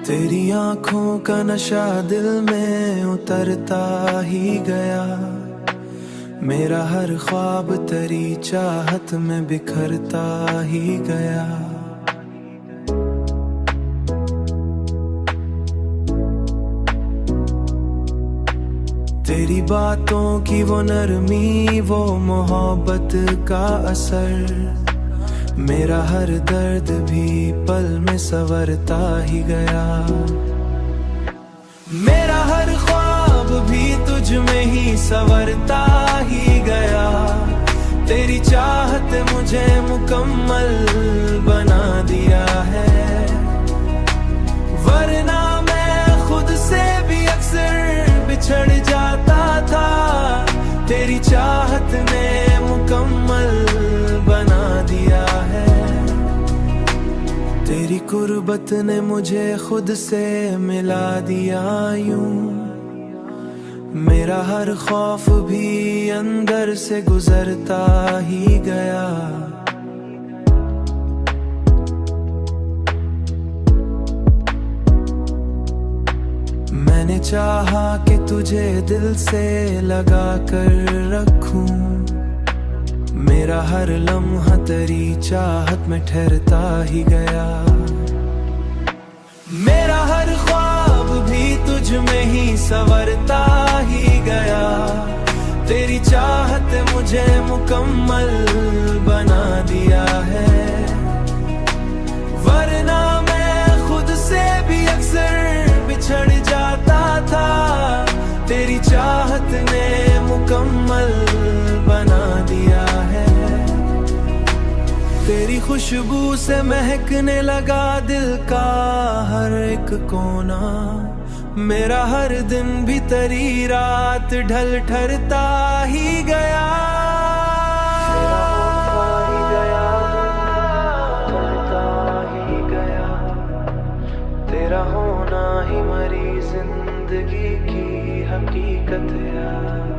तेरी आंखों का नशा दिल में उतरता ही गया। मेरा हर ख्वाब तेरी चाहत में बिखरता ही गया। तेरी बातों की वो नरमी, वो मोहब्बत का असर, मेरा हर दर्द भी पल में संवरता ही गया। मेरा हर ख्वाब भी तुझ में ही संवरता ही गया। तेरी चाहत मुझे मुकम्मल बना दिया है, वरना मैं खुद से भी अक्सर बिछड़ जाता था। तेरी चाहत ने मुकम्मल बना दिया है। तेरी कुर्बत ने मुझे खुद से मिला दिया यूं, मेरा हर खौफ भी अंदर से गुजरता ही गया। मैंने चाहा कि तुझे दिल से लगा कर रखूं, मेरा हर लम्हा तेरी चाहत में ठहरता ही गया। मेरा हर ख्वाब भी तुझ में ही संवरता ही गया। तेरी चाहत मुझे मुकम्मल बना दिया है, वरना मैं खुद से भी अक्सर बिछड़ जाता था। तेरी चाहत ने मुकम्मल बना दिया है। तेरी खुशबू से महकने लगा दिल का हर एक कोना, मेरा हर दिन भी तेरी रात ढल ठहरता ही गया। तेरा होना ही मेरी जिंदगी की हकीकत है।